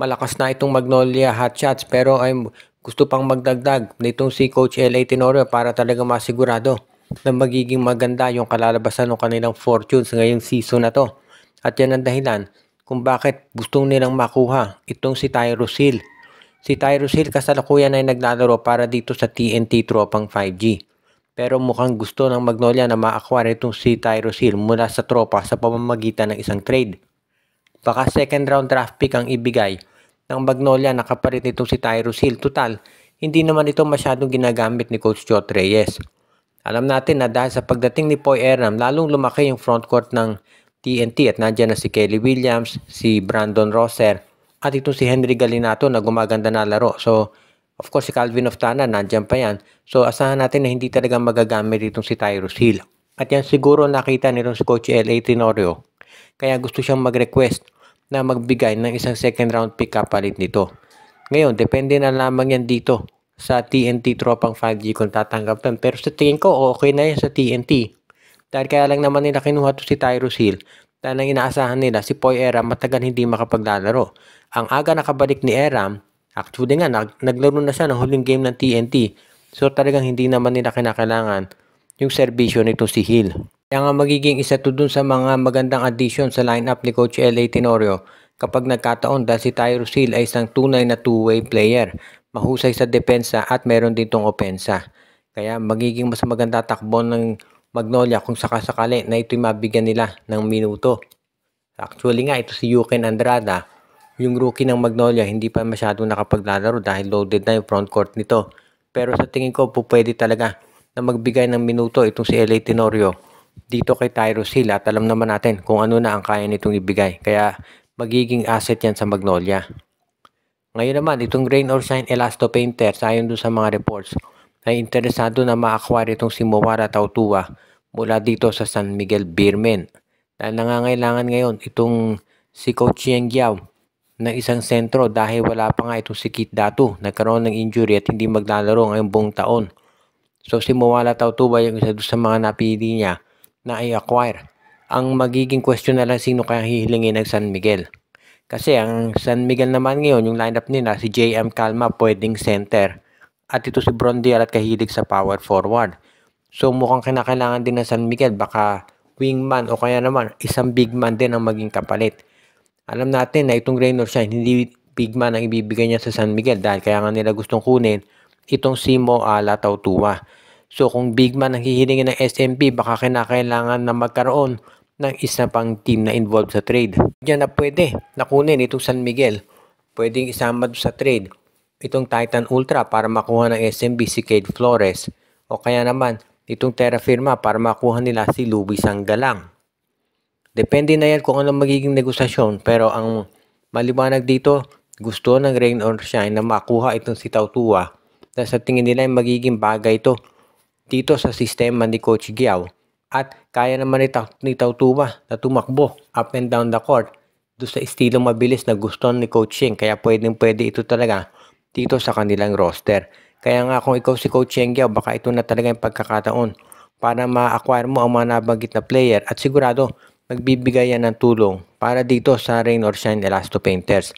malakas na itong Magnolia Hotshots pero ay gusto pang magdagdag nitong si Coach L.A. Tenorio para talaga masigurado na magiging maganda yung kalalabasan ng kanilang fortunes ngayong season na to. At yan ang dahilan kung bakit gustong nilang makuha itong si Tyrus Hill. Si Tyrus Hill kasalukuyan ay naglalaro para dito sa TNT Tropang 5G. Pero mukhang gusto ng Magnolia na ma-acquire itong si Tyrus Hill mula sa tropa sa pamamagitan ng isang trade. Baka second round draft pick ang ibigay ng Magnolia na kapalit nitong si Tyrus Hill. Total, hindi naman ito masyadong ginagamit ni Coach Jot Reyes. Alam natin na dahil sa pagdating ni Poy Eram, lalong lumaki yung frontcourt ng TNT at nandiyan na si Kelly Williams, si Brandon Rosser, at itong si Henry Galinato na gumaganda na laro. So, of course, si Calvin Oftana, nandiyan pa yan. So, asahan natin na hindi talaga magagamit itong si Tyrus Hill. At yan siguro nakita nitong si Coach L.A. Tenorio. Kaya gusto siyang mag-request na magbigay ng isang second round pick kapalit nito. Ngayon, depende na lamang yan dito sa TNT Tropang 5G kung tatanggap yan. Pero sa tingin ko, okay na yan sa TNT. Dahil kaya lang naman nila kinuha to si Tyrus Hill. Dahil ang inaasahan nila, si Poy Eram matagal hindi makapaglalaro. Ang aga nakabalik ni Eram, actually nga, naglaro na siya ng huling game ng TNT. So talagang hindi naman nila kinakailangan yung serbisyo nito si Hill. Kaya nga magiging isa to dun sa mga magandang addition sa lineup ni Coach L.A. Tenorio kapag nagkataon dahil si Tyrus Hill ay isang tunay na two-way player. Mahusay sa depensa at meron din tong opensa. Kaya magiging mas maganda takbo ng Magnolia kung sakasakali na ito'y mabigyan nila ng minuto. Actually nga ito si Yuken Andrada, yung rookie ng Magnolia, hindi pa masyadong nakapaglalaro dahil loaded na yung frontcourt nito. Pero sa tingin ko pwede talaga na magbigay ng minuto itong si L.A. Tenorio dito kay Tyrus Hill at alam naman natin kung ano na ang kaya nitong ibigay. Kaya magiging asset yan sa Magnolia. Ngayon naman, itong Rain or Shine Elasto Painter, ayon dun sa mga reports, ay interesado na ma-acquire itong si Mowara Tautua mula dito sa San Miguel Beermen. Dahil nangangailangan ngayon itong si Coach Yang Giao ng isang sentro dahil wala pa nga itong si Kit Datu. Nagkaroon ng injury at hindi maglalaro ngayong buong taon. So si Mowara Tautua yung isa sa mga napili niya na i-acquire. Ang magiging question na lang sino kaya hihilingin ng San Miguel. Kasi ang San Miguel naman ngayon, yung lineup nila, si JM Calma pwedeng center. At ito si Brondial at kahilig sa power forward. So mukhang kinakailangan din ng San Miguel, baka wingman o kaya naman isang big man din ang maging kapalit. Alam natin na itong Rain or Shine, hindi big man ang ibibigay niya sa San Miguel dahil kaya nga nila gustong kunin itong si Moala Tautua. So kung big man ang hihilingin ng SMP, baka kinakailangan na magkaroon ng isa pang team na involved sa trade. Diyan na pwede nakunin itong San Miguel. Pwedeng isama sa trade itong Titan Ultra para makuha ng SMB si Cade Flores o kaya naman itong Terra Firma para makuha nila si Luis Sanggalang. Depende na yan kung anong magiging negosasyon, pero ang maliwanag dito, gusto ng Rain or Shine na makuha itong si Tautua dahil sa tingin nila ay magiging bagay ito dito sa sistema ni Coach Giao at kaya naman ni Tautua na tumakbo up and down the court doon sa estilong mabilis na gusto ni Coach Sheng, kaya pwede ito talaga dito sa kanilang roster. Kaya nga kung ikaw si Coach Yang Giao, baka ito na talaga yung pagkakataon para ma-acquire mo ang mga nabanggit na player at sigurado magbibigay yan ng tulong para dito sa Rain or Shine Elasto Painters.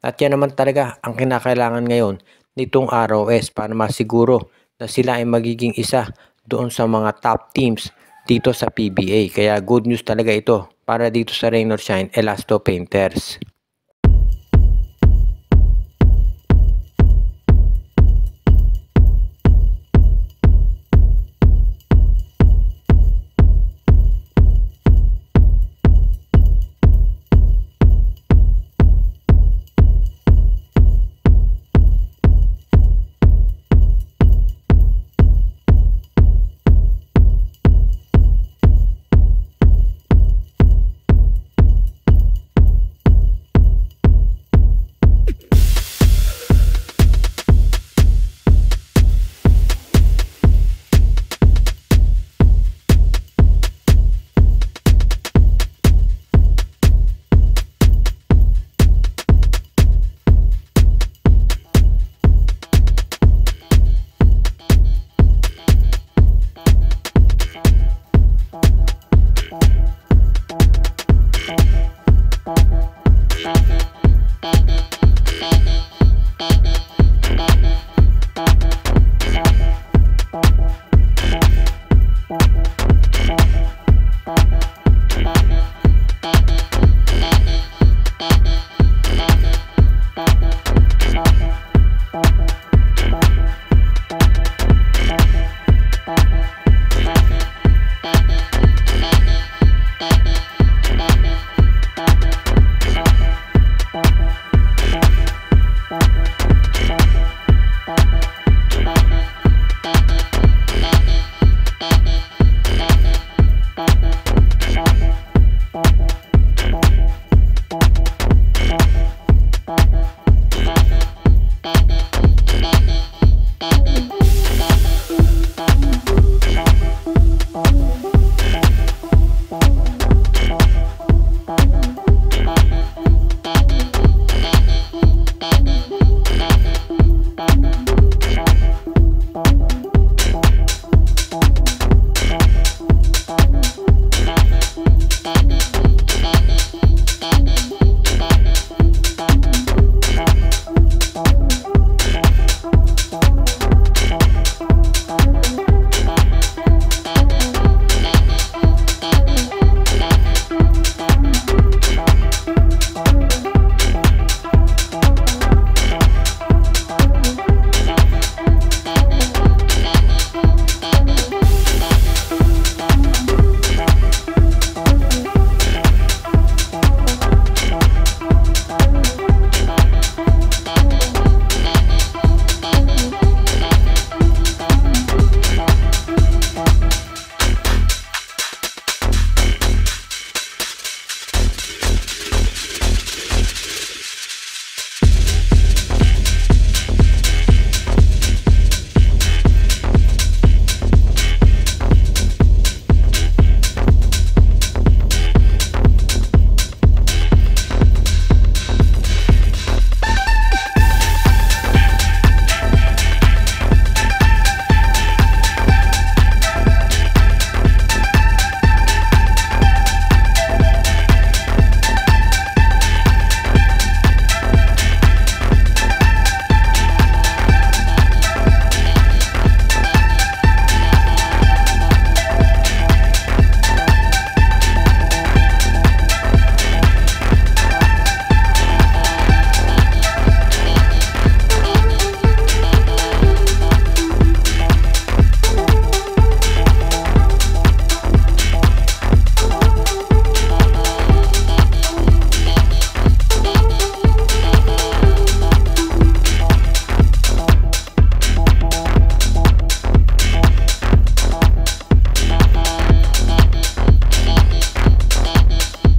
At yan naman talaga ang kinakailangan ngayon nitong ROS para masiguro na sila ay magiging isa doon sa mga top teams dito sa PBA. Kaya good news talaga ito para dito sa Rain or Shine Elasto Painters.